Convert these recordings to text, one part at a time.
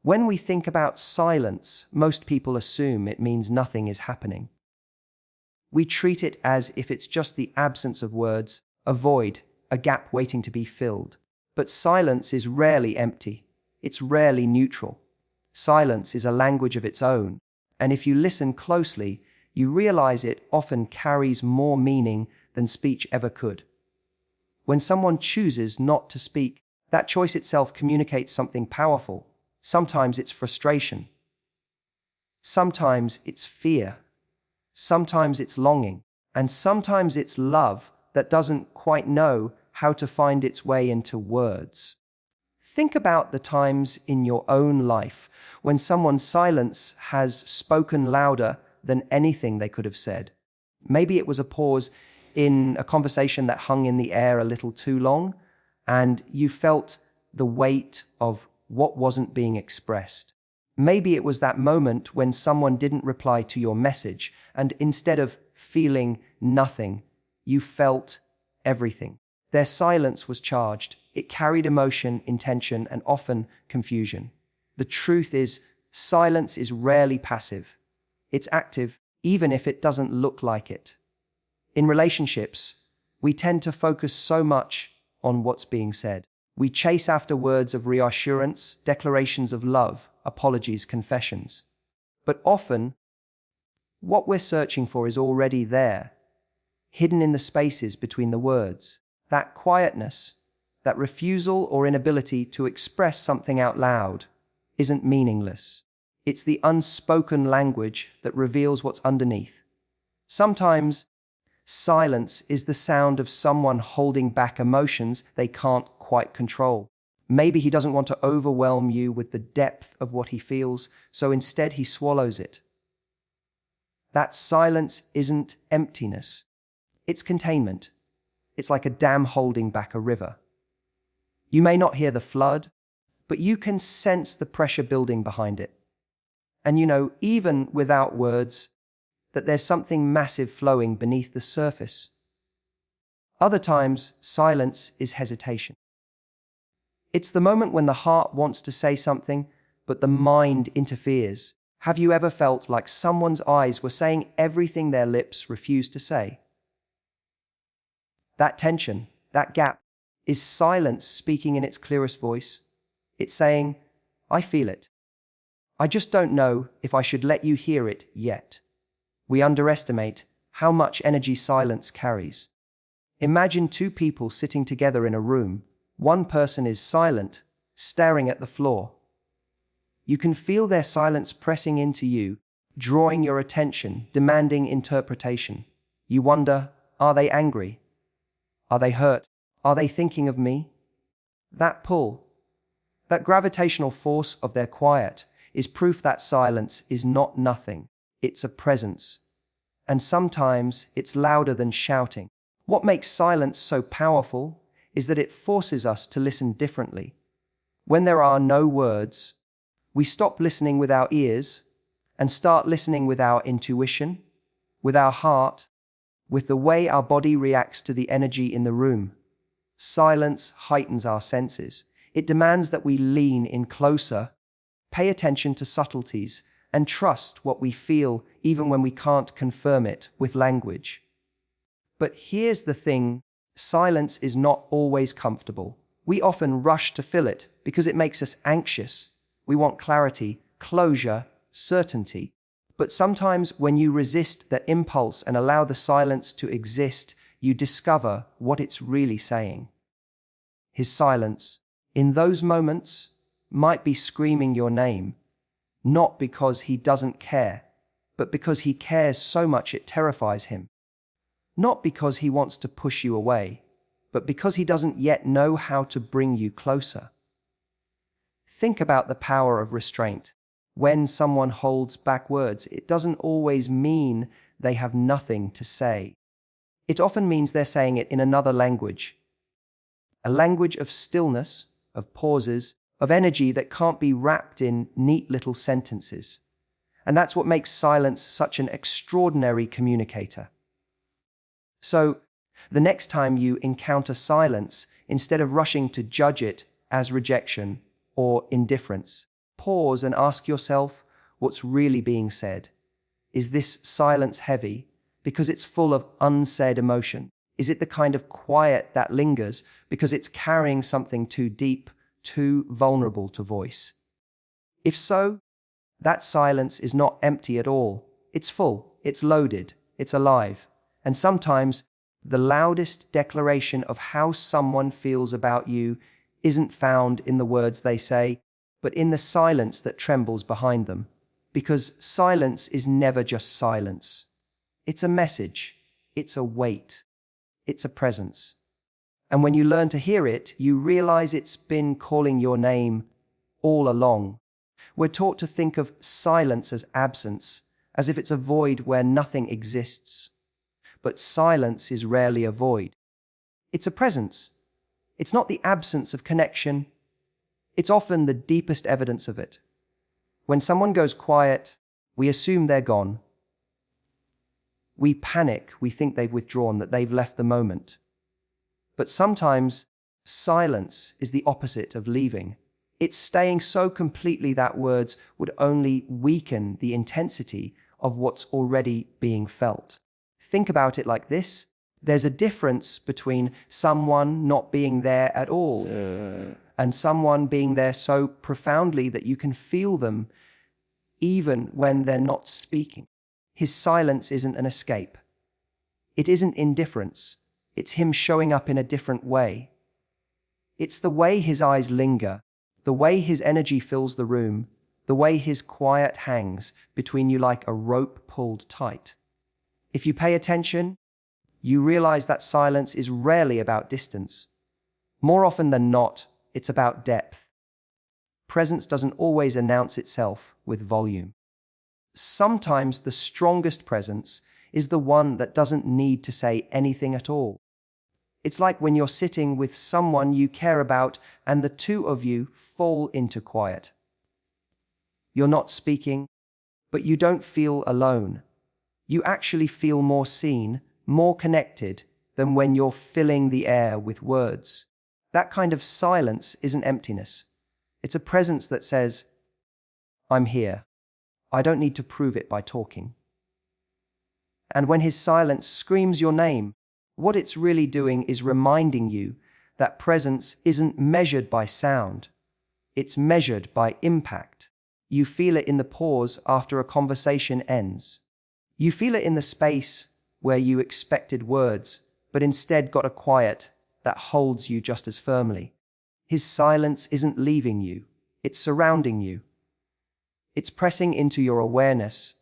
When we think about silence, most people assume it means nothing is happening. We treat it as if it's just the absence of words, a void, a gap waiting to be filled. But silence is rarely empty. It's rarely neutral. Silence is a language of its own, and if you listen closely, you realize it often carries more meaning than speech ever could. When someone chooses not to speak, that choice itself communicates something powerful. Sometimes it's frustration. Sometimes it's fear. Sometimes it's longing. And sometimes it's love that doesn't quite know how to find its way into words. Think about the times in your own life when someone's silence has spoken louder than anything they could have said. Maybe it was a pause in a conversation that hung in the air a little too long, and you felt the weight of what wasn't being expressed. Maybe it was that moment when someone didn't reply to your message, and instead of feeling nothing, you felt everything. Their silence was charged. It carried emotion, intention, and often confusion. The truth is, silence is rarely passive. It's active, even if it doesn't look like it. In relationships, we tend to focus so much on what's being said. We chase after words of reassurance, declarations of love, apologies, confessions. But often, what we're searching for is already there, hidden in the spaces between the words. That quietness, that refusal or inability to express something out loud, isn't meaningless. It's the unspoken language that reveals what's underneath. Sometimes, silence is the sound of someone holding back emotions they can't quite control. Maybe he doesn't want to overwhelm you with the depth of what he feels, so instead he swallows it. That silence isn't emptiness. It's containment. It's like a dam holding back a river. You may not hear the flood, but you can sense the pressure building behind it. And you know, even without words, that there's something massive flowing beneath the surface. Other times, silence is hesitation. It's the moment when the heart wants to say something, but the mind interferes. Have you ever felt like someone's eyes were saying everything their lips refused to say? That tension, that gap, is silence speaking in its clearest voice. It's saying, I feel it. I just don't know if I should let you hear it yet. We underestimate how much energy silence carries. Imagine two people sitting together in a room. One person is silent, staring at the floor. You can feel their silence pressing into you, drawing your attention, demanding interpretation. You wonder, are they angry? Are they hurt? Are they thinking of me? That pull, that gravitational force of their quiet, is proof that silence is not nothing. It's a presence. And sometimes it's louder than shouting. What makes silence so powerful is that it forces us to listen differently. When there are no words, we stop listening with our ears and start listening with our intuition, with our heart, with the way our body reacts to the energy in the room. Silence heightens our senses. It demands that we lean in closer, pay attention to subtleties, and trust what we feel even when we can't confirm it with language. But here's the thing, silence is not always comfortable. We often rush to fill it because it makes us anxious. We want clarity, closure, certainty. But sometimes when you resist that impulse and allow the silence to exist, you discover what it's really saying. His silence, in those moments, might be screaming your name, not because he doesn't care, but because he cares so much it terrifies him. Not because he wants to push you away, but because he doesn't yet know how to bring you closer. Think about the power of restraint. When someone holds back words, it doesn't always mean they have nothing to say. It often means they're saying it in another language. A language of stillness, of pauses, of energy that can't be wrapped in neat little sentences. And that's what makes silence such an extraordinary communicator. So, the next time you encounter silence, instead of rushing to judge it as rejection or indifference, Pause and ask yourself what's really being said. Is this silence heavy because it's full of unsaid emotion? Is it the kind of quiet that lingers because it's carrying something too deep, too vulnerable to voice? If so, that silence is not empty at all. It's full, it's loaded, it's alive. And sometimes the loudest declaration of how someone feels about you isn't found in the words they say, but in the silence that trembles behind them. Because silence is never just silence. It's a message, it's a weight, it's a presence. And when you learn to hear it, you realize it's been calling your name all along. We're taught to think of silence as absence, as if it's a void where nothing exists. But silence is rarely a void. It's a presence. It's not the absence of connection. It's often the deepest evidence of it. When someone goes quiet, we assume they're gone. We panic, we think they've withdrawn, that they've left the moment. But sometimes, silence is the opposite of leaving. It's staying so completely that words would only weaken the intensity of what's already being felt. Think about it like this. There's a difference between someone not being there at all and someone being there so profoundly that you can feel them even when they're not speaking. His silence isn't an escape. It isn't indifference. It's him showing up in a different way. It's the way his eyes linger, the way his energy fills the room, the way his quiet hangs between you like a rope pulled tight. If you pay attention, you realize that silence is rarely about distance. More often than not, it's about depth. Presence doesn't always announce itself with volume. Sometimes the strongest presence is the one that doesn't need to say anything at all. It's like when you're sitting with someone you care about and the two of you fall into quiet. You're not speaking, but you don't feel alone. You actually feel more seen, more connected than when you're filling the air with words. That kind of silence isn't emptiness. It's a presence that says, I'm here. I don't need to prove it by talking. And when his silence screams your name, what it's really doing is reminding you that presence isn't measured by sound. It's measured by impact. You feel it in the pause after a conversation ends. You feel it in the space where you expected words, but instead got a quiet that holds you just as firmly. His silence isn't leaving you. It's surrounding you. It's pressing into your awareness,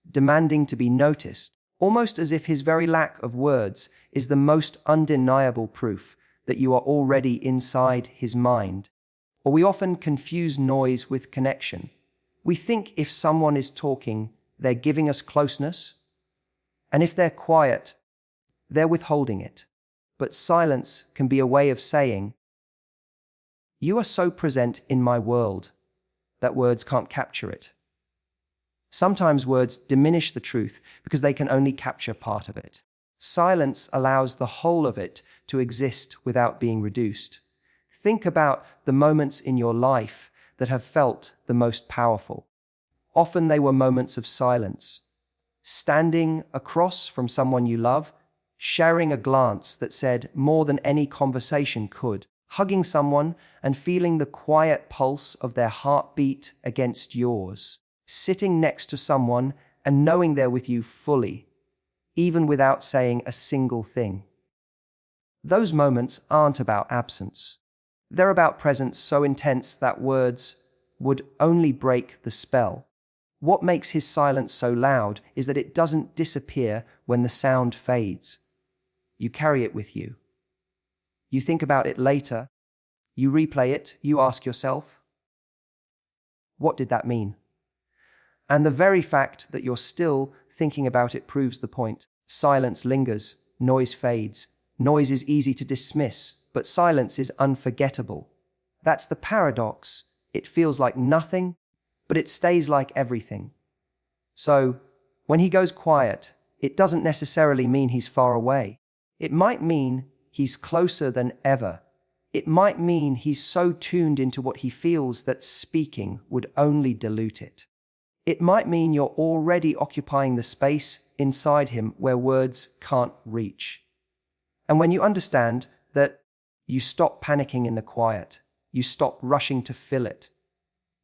demanding to be noticed, almost as if his very lack of words is the most undeniable proof that you are already inside his mind. Or we often confuse noise with connection. We think if someone is talking, they're giving us closeness, and if they're quiet, they're withholding it. But silence can be a way of saying, you are so present in my world that words can't capture it. Sometimes words diminish the truth because they can only capture part of it. Silence allows the whole of it to exist without being reduced. Think about the moments in your life that have felt the most powerful. Often they were moments of silence. Standing across from someone you love, sharing a glance that said more than any conversation could, hugging someone and feeling the quiet pulse of their heartbeat against yours, sitting next to someone and knowing they're with you fully, even without saying a single thing. Those moments aren't about absence. They're about presence so intense that words would only break the spell. What makes his silence so loud is that it doesn't disappear when the sound fades. You carry it with you. You think about it later. You replay it. You ask yourself, what did that mean? And the very fact that you're still thinking about it proves the point. Silence lingers. Noise fades. Noise is easy to dismiss, but silence is unforgettable. That's the paradox. It feels like nothing, but it stays like everything. So, when he goes quiet, it doesn't necessarily mean he's far away. It might mean he's closer than ever. It might mean he's so tuned into what he feels that speaking would only dilute it. It might mean you're already occupying the space inside him where words can't reach. And when you understand that, you stop panicking in the quiet, you stop rushing to fill it.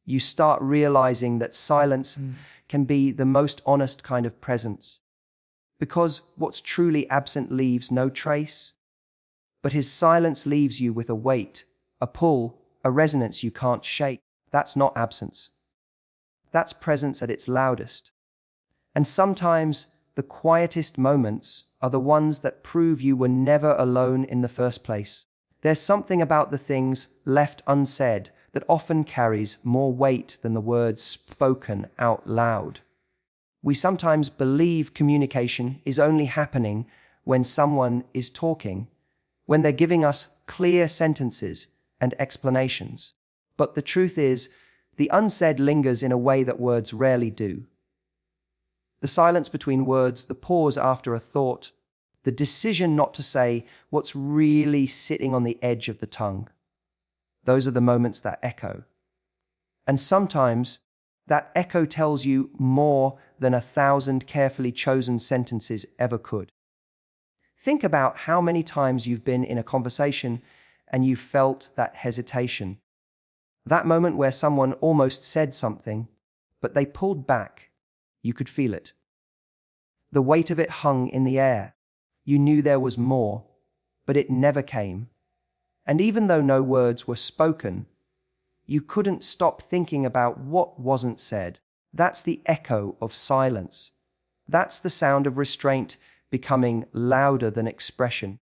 You start realizing that silence can be the most honest kind of presence. Because what's truly absent leaves no trace. But his silence leaves you with a weight, a pull, a resonance you can't shake. That's not absence. That's presence at its loudest. And sometimes the quietest moments are the ones that prove you were never alone in the first place. There's something about the things left unsaid that often carries more weight than the words spoken out loud. We sometimes believe communication is only happening when someone is talking, when they're giving us clear sentences and explanations. But the truth is, the unsaid lingers in a way that words rarely do. The silence between words, the pause after a thought, the decision not to say what's really sitting on the edge of the tongue. Those are the moments that echo. And sometimes that echo tells you more than 1,000 carefully chosen sentences ever could. Think about how many times you've been in a conversation and you felt that hesitation. That moment where someone almost said something, but they pulled back. You could feel it. The weight of it hung in the air. You knew there was more, but it never came. And even though no words were spoken, you couldn't stop thinking about what wasn't said. That's the echo of silence. That's the sound of restraint becoming louder than expression.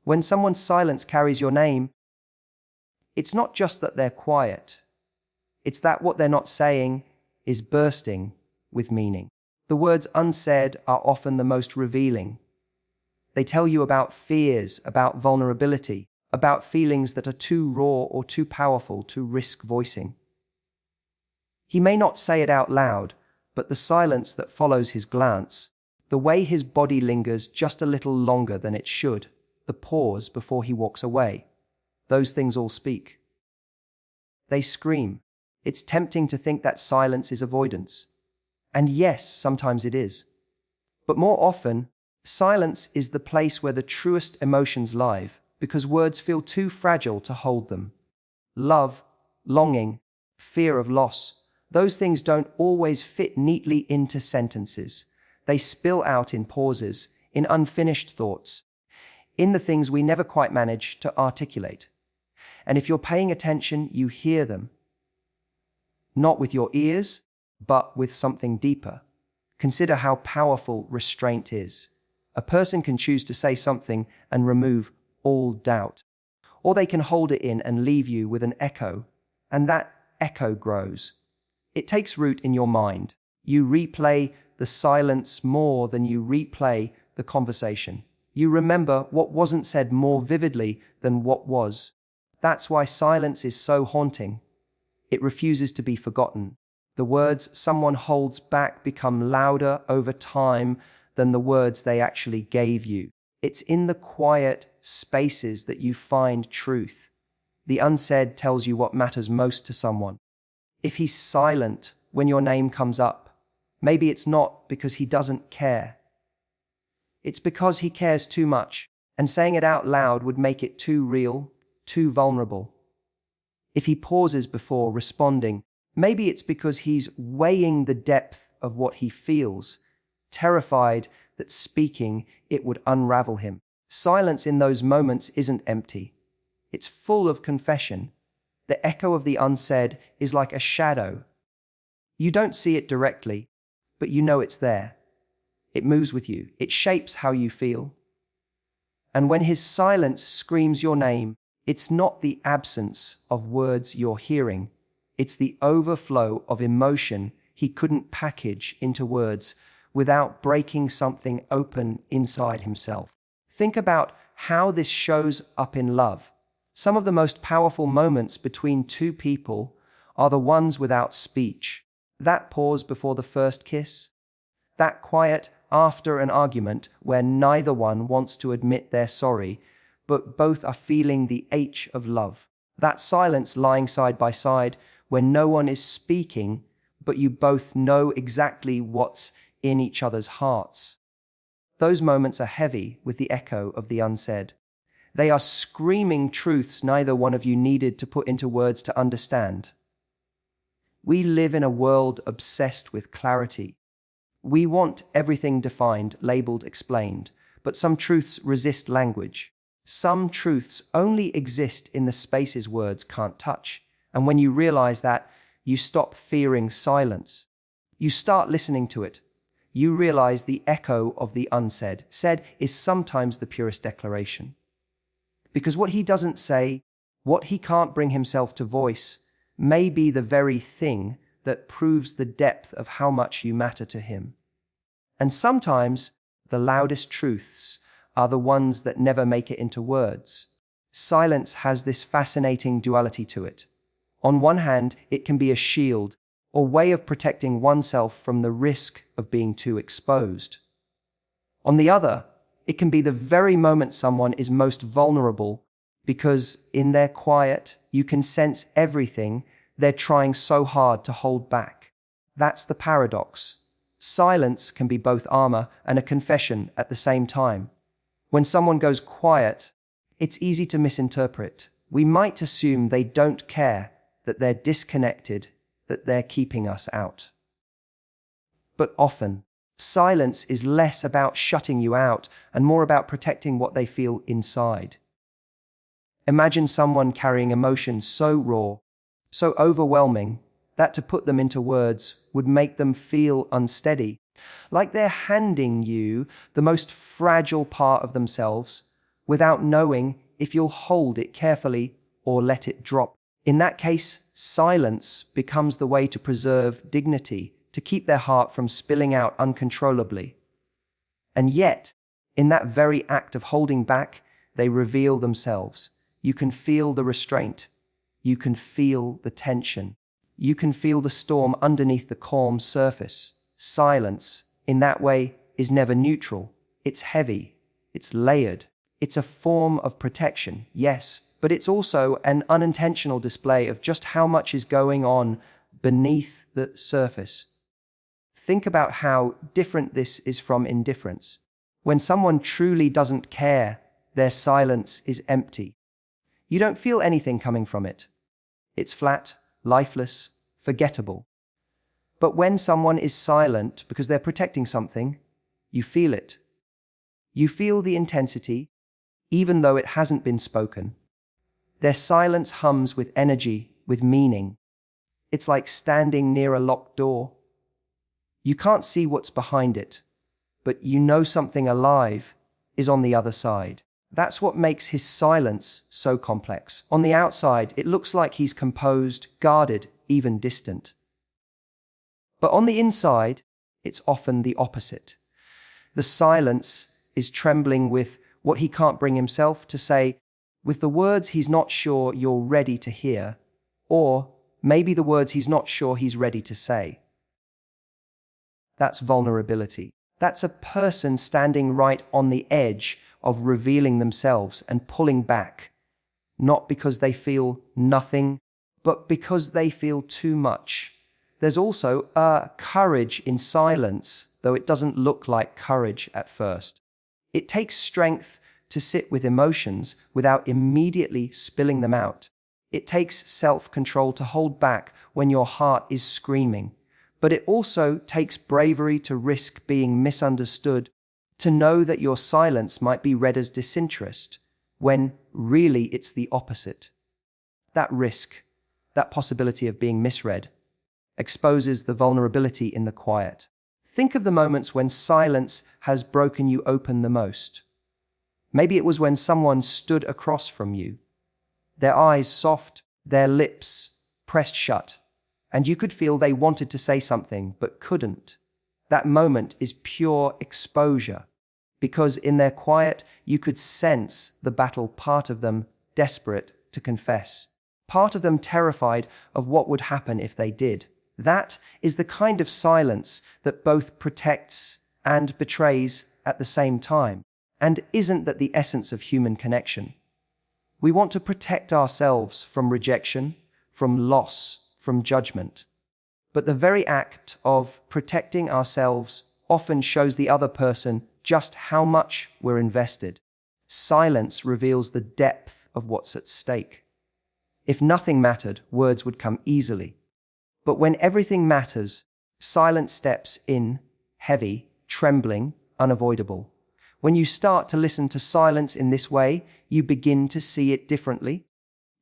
When someone's silence carries your name, it's not just that they're quiet. It's that what they're not saying is bursting with meaning. The words unsaid are often the most revealing. They tell you about fears, about vulnerability, about feelings that are too raw or too powerful to risk voicing. He may not say it out loud, but the silence that follows his glance, the way his body lingers just a little longer than it should, the pause before he walks away, those things all speak. They scream. It's tempting to think that silence is avoidance. And yes, sometimes it is. But more often, silence is the place where the truest emotions live, because words feel too fragile to hold them. Love, longing, fear of loss, those things don't always fit neatly into sentences. They spill out in pauses, in unfinished thoughts, in the things we never quite manage to articulate. And if you're paying attention, you hear them. Not with your ears, but with something deeper. Consider how powerful restraint is. A person can choose to say something and remove all doubt. Or they can hold it in and leave you with an echo, and that echo grows. It takes root in your mind. You replay the silence more than you replay the conversation. You remember what wasn't said more vividly than what was. That's why silence is so haunting. It refuses to be forgotten. The words someone holds back become louder over time than the words they actually gave you. It's in the quiet spaces that you find truth. The unsaid tells you what matters most to someone. If he's silent when your name comes up, maybe it's not because he doesn't care. It's because he cares too much, and saying it out loud would make it too real, too vulnerable. If he pauses before responding, maybe it's because he's weighing the depth of what he feels, terrified that speaking it would unravel him. Silence in those moments isn't empty. It's full of confession. The echo of the unsaid is like a shadow. You don't see it directly, but you know it's there. It moves with you. It shapes how you feel. And when his silence screams your name, it's not the absence of words you're hearing. It's the overflow of emotion he couldn't package into words without breaking something open inside himself. Think about how this shows up in love. Some of the most powerful moments between two people are the ones without speech. That pause before the first kiss, that quiet after an argument where neither one wants to admit they're sorry, but both are feeling the H of love. That silence lying side by side when no one is speaking, but you both know exactly what's in each other's hearts. Those moments are heavy with the echo of the unsaid. They are screaming truths neither one of you needed to put into words to understand. We live in a world obsessed with clarity. We want everything defined, labeled, explained, but some truths resist language. Some truths only exist in the spaces words can't touch. And when you realize that, you stop fearing silence. You start listening to it. You realize the echo of the unsaid. Said is sometimes the purest declaration. Because what he doesn't say, what he can't bring himself to voice, may be the very thing that proves the depth of how much you matter to him. And sometimes the loudest truths are the ones that never make it into words. Silence has this fascinating duality to it. On one hand, it can be a shield or way of protecting oneself from the risk of being too exposed. On the other, it can be the very moment someone is most vulnerable because in their quiet, you can sense everything they're trying so hard to hold back. That's the paradox. Silence can be both armor and a confession at the same time. When someone goes quiet, it's easy to misinterpret. We might assume they don't care, that they're disconnected, that they're keeping us out. But often, silence is less about shutting you out and more about protecting what they feel inside. Imagine someone carrying emotions so raw, so overwhelming, that to put them into words would make them feel unsteady, like they're handing you the most fragile part of themselves without knowing if you'll hold it carefully or let it drop. In that case, silence becomes the way to preserve dignity, to keep their heart from spilling out uncontrollably. And yet, in that very act of holding back, they reveal themselves. You can feel the restraint. You can feel the tension. You can feel the storm underneath the calm surface. Silence, in that way, is never neutral. It's heavy. It's layered. It's a form of protection, yes, but it's also an unintentional display of just how much is going on beneath the surface. Think about how different this is from indifference. When someone truly doesn't care, their silence is empty. You don't feel anything coming from it. It's flat, lifeless, forgettable. But when someone is silent because they're protecting something, you feel it. You feel the intensity, even though it hasn't been spoken. Their silence hums with energy, with meaning. It's like standing near a locked door. You can't see what's behind it, but you know something alive is on the other side. That's what makes his silence so complex. On the outside, it looks like he's composed, guarded, even distant. But on the inside, it's often the opposite. The silence is trembling with what he can't bring himself to say, with the words he's not sure you're ready to hear, or maybe the words he's not sure he's ready to say. That's vulnerability. That's a person standing right on the edge of revealing themselves and pulling back, not because they feel nothing, but because they feel too much. There's also a courage in silence, though it doesn't look like courage at first. It takes strength to sit with emotions without immediately spilling them out. It takes self-control to hold back when your heart is screaming. But it also takes bravery to risk being misunderstood, to know that your silence might be read as disinterest, when really it's the opposite. That risk, that possibility of being misread, exposes the vulnerability in the quiet. Think of the moments when silence has broken you open the most. Maybe it was when someone stood across from you, their eyes soft, their lips pressed shut, and you could feel they wanted to say something but couldn't. That moment is pure exposure, because in their quiet you could sense the battle, part of them desperate to confess, part of them terrified of what would happen if they did. That is the kind of silence that both protects and betrays at the same time. And isn't that the essence of human connection? We want to protect ourselves from rejection, from loss, from judgment. But the very act of protecting ourselves often shows the other person just how much we're invested. Silence reveals the depth of what's at stake. If nothing mattered, words would come easily. But when everything matters, silence steps in, heavy, trembling, unavoidable. When you start to listen to silence in this way, you begin to see it differently.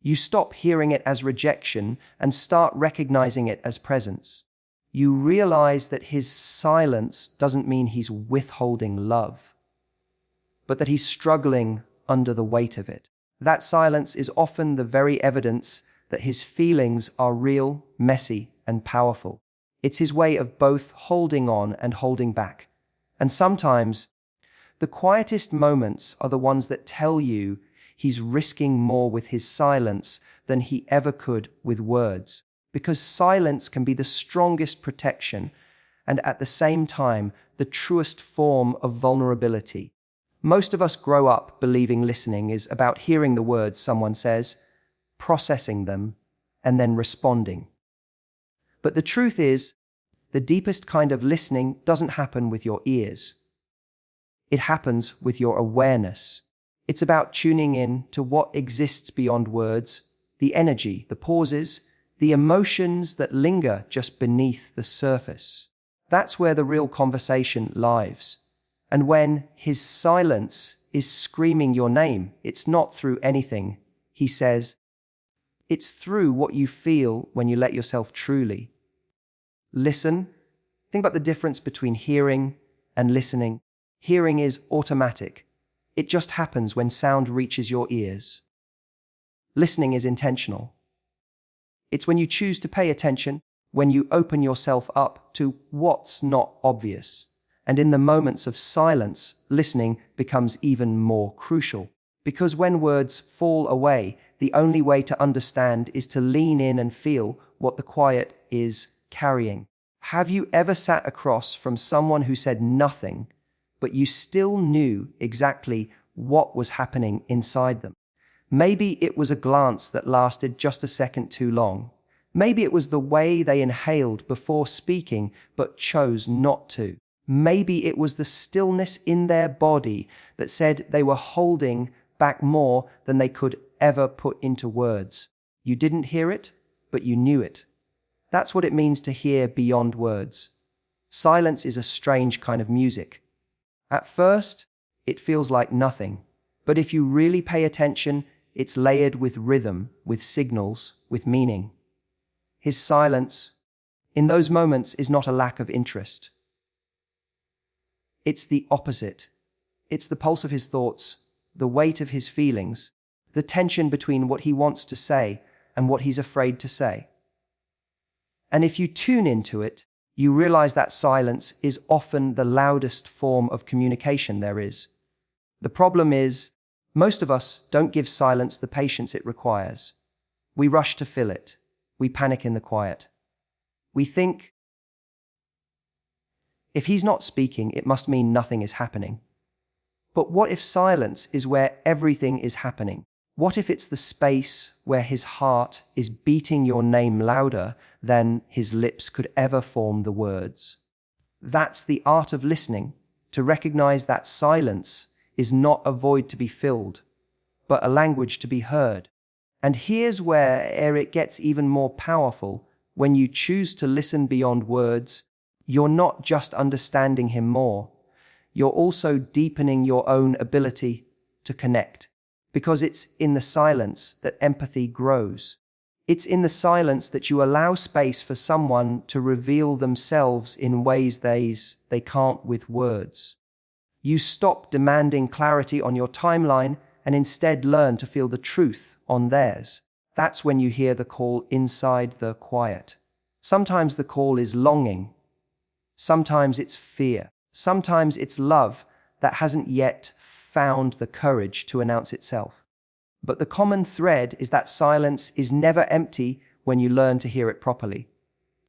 You stop hearing it as rejection and start recognizing it as presence. You realize that his silence doesn't mean he's withholding love, but that he's struggling under the weight of it. That silence is often the very evidence that his feelings are real, messy, and powerful. It's his way of both holding on and holding back. And sometimes, the quietest moments are the ones that tell you he's risking more with his silence than he ever could with words. Because silence can be the strongest protection and at the same time the truest form of vulnerability. Most of us grow up believing listening is about hearing the words someone says, processing them, and then responding. But the truth is, the deepest kind of listening doesn't happen with your ears. It happens with your awareness. It's about tuning in to what exists beyond words, the energy, the pauses, the emotions that linger just beneath the surface. That's where the real conversation lives. And when his silence is screaming your name, it's not through anything he says. It's through what you feel when you let yourself truly listen. Think about the difference between hearing and listening. Hearing is automatic. It just happens when sound reaches your ears. Listening is intentional. It's when you choose to pay attention, when you open yourself up to what's not obvious. And in the moments of silence, listening becomes even more crucial. Because when words fall away, the only way to understand is to lean in and feel what the quiet is carrying. Have you ever sat across from someone who said nothing, but you still knew exactly what was happening inside them? Maybe it was a glance that lasted just a second too long. Maybe it was the way they inhaled before speaking but chose not to. Maybe it was the stillness in their body that said they were holding back more than they could ever put into words. You didn't hear it, but you knew it. That's what it means to hear beyond words. Silence is a strange kind of music. At first, it feels like nothing, but if you really pay attention, it's layered with rhythm, with signals, with meaning. His silence, in those moments, is not a lack of interest. It's the opposite. It's the pulse of his thoughts, the weight of his feelings, the tension between what he wants to say and what he's afraid to say. And if you tune into it, you realize that silence is often the loudest form of communication there is. The problem is, most of us don't give silence the patience it requires. We rush to fill it. We panic in the quiet. We think, if he's not speaking, it must mean nothing is happening. But what if silence is where everything is happening? What if it's the space where his heart is beating your name louder than his lips could ever form the words? That's the art of listening, to recognize that silence is not a void to be filled, but a language to be heard. And here's where it gets even more powerful. When you choose to listen beyond words, you're not just understanding him more, you're also deepening your own ability to connect. Because it's in the silence that empathy grows. It's in the silence that you allow space for someone to reveal themselves in ways they can't with words. You stop demanding clarity on your timeline and instead learn to feel the truth on theirs. That's when you hear the call inside the quiet. Sometimes the call is longing. Sometimes it's fear. Sometimes it's love that hasn't yet found the courage to announce itself. But the common thread is that silence is never empty when you learn to hear it properly.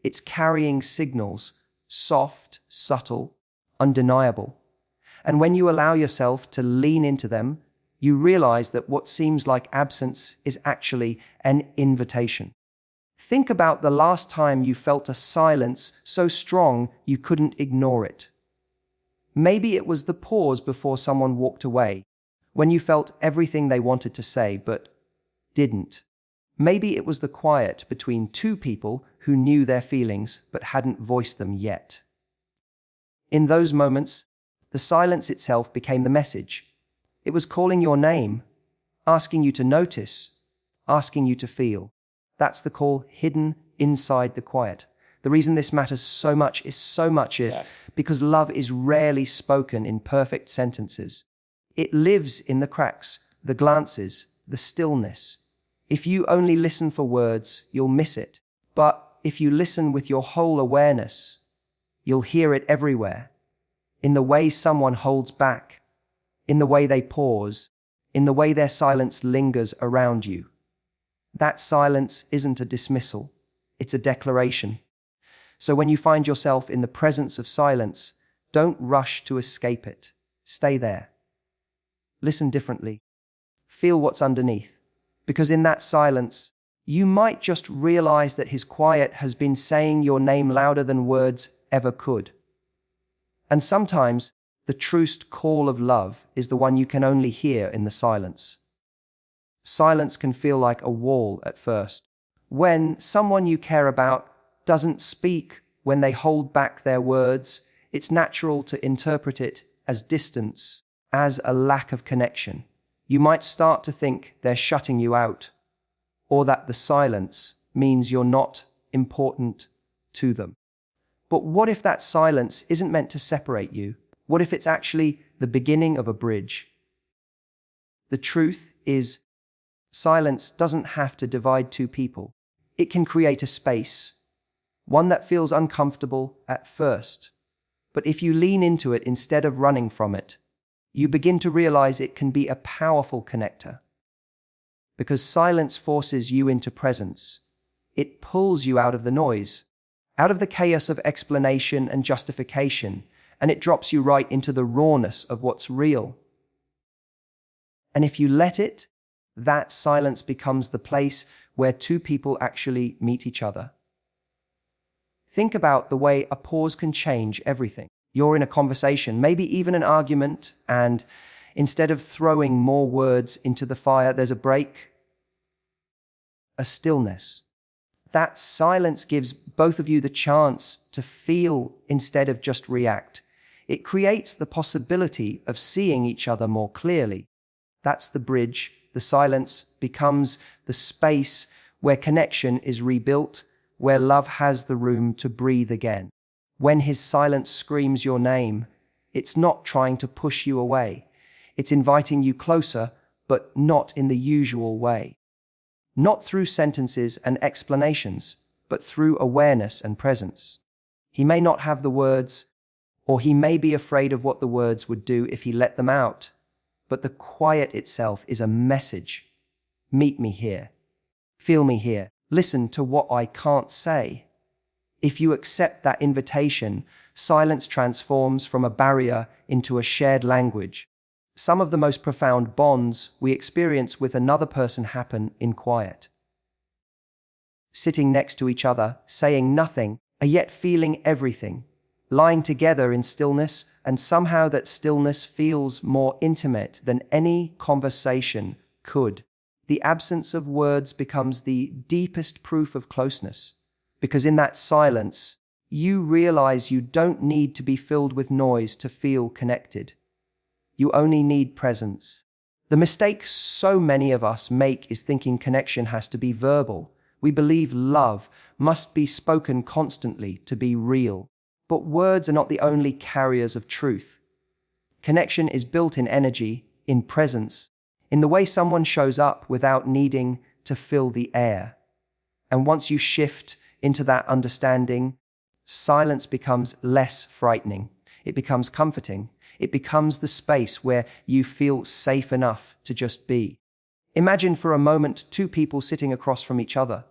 It's carrying signals, soft, subtle, undeniable. And when you allow yourself to lean into them, You realize that what seems like absence is actually an invitation. Think about the last time you felt a silence so strong you couldn't ignore it. Maybe it was the pause before someone walked away, when you felt everything they wanted to say but didn't. Maybe it was the quiet between two people who knew their feelings but hadn't voiced them yet. In those moments, the silence itself became the message. It was calling your name, asking you to notice, asking you to feel. That's the call hidden inside the quiet. The reason this matters so much because love is rarely spoken in perfect sentences. It lives in the cracks, the glances, the stillness. If you only listen for words, you'll miss it. But if you listen with your whole awareness, you'll hear it everywhere. In the way someone holds back, in the way they pause, in the way their silence lingers around you. That silence isn't a dismissal, it's a declaration. So when you find yourself in the presence of silence, don't rush to escape it. Stay there. Listen differently. Feel what's underneath. Because in that silence, you might just realize that his quiet has been saying your name louder than words ever could. And sometimes, the truest call of love is the one you can only hear in the silence. Silence can feel like a wall at first. When someone you care about doesn't speak, when they hold back their words, it's natural to interpret it as distance, as a lack of connection. You might start to think they're shutting you out, or that the silence means you're not important to them. But what if that silence isn't meant to separate you? What if it's actually the beginning of a bridge? The truth is, silence doesn't have to divide two people. It can create a space, one that feels uncomfortable at first. But if you lean into it instead of running from it, you begin to realize it can be a powerful connector. Because silence forces you into presence. It pulls you out of the noise, out of the chaos of explanation and justification, and it drops you right into the rawness of what's real. And if you let it, that silence becomes the place where two people actually meet each other. Think about the way a pause can change everything. You're in a conversation, maybe even an argument, and instead of throwing more words into the fire, there's a break, a stillness. That silence gives both of you the chance to feel instead of just react. It creates the possibility of seeing each other more clearly. That's the bridge. The silence becomes the space where connection is rebuilt, where love has the room to breathe again. When his silence screams your name, it's not trying to push you away. It's inviting you closer, but not in the usual way. Not through sentences and explanations, but through awareness and presence. He may not have the words, or he may be afraid of what the words would do if he let them out, but the quiet itself is a message. Meet me here. Feel me here. Listen to what I can't say. If you accept that invitation, silence transforms from a barrier into a shared language. Some of the most profound bonds we experience with another person happen in quiet. Sitting next to each other, saying nothing, and yet feeling everything. Lying together in stillness, and somehow that stillness feels more intimate than any conversation could. The absence of words becomes the deepest proof of closeness. Because in that silence, you realize you don't need to be filled with noise to feel connected. You only need presence. The mistake so many of us make is thinking connection has to be verbal. We believe love must be spoken constantly to be real. But words are not the only carriers of truth. Connection is built in energy, in presence, in the way someone shows up without needing to fill the air. And once you shift into that understanding, silence becomes less frightening. It becomes comforting. It becomes the space where you feel safe enough to just be. Imagine for a moment two people sitting across from each other.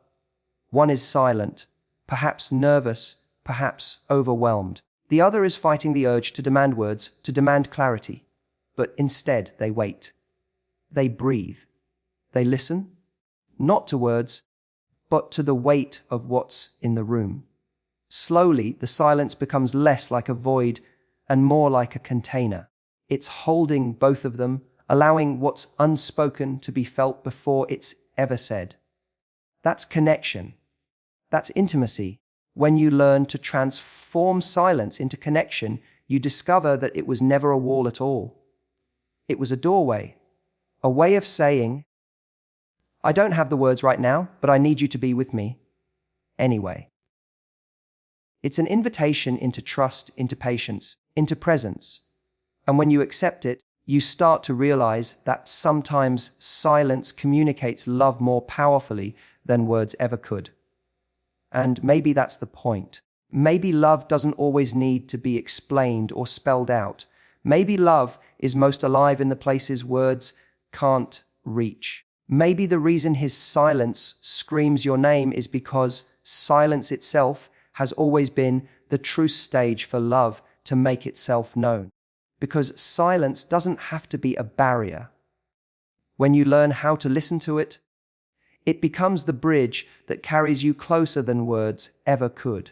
One is silent, perhaps nervous, perhaps overwhelmed. The other is fighting the urge to demand words, to demand clarity. But instead they wait. They breathe. They listen, not to words, but to the weight of what's in the room. Slowly, the silence becomes less like a void and more like a container. It's holding both of them, allowing what's unspoken to be felt before it's ever said. That's connection. That's intimacy. When you learn to transform silence into connection, you discover that it was never a wall at all. It was a doorway, a way of saying, I don't have the words right now, but I need you to be with me anyway. It's an invitation into trust, into patience, into presence. And when you accept it, you start to realize that sometimes silence communicates love more powerfully than words ever could. And maybe that's the point. Maybe love doesn't always need to be explained or spelled out. Maybe love is most alive in the places words can't reach. Maybe the reason his silence screams your name is because silence itself has always been the true stage for love to make itself known. Because silence doesn't have to be a barrier. When you learn how to listen to it, it becomes the bridge that carries you closer than words ever could.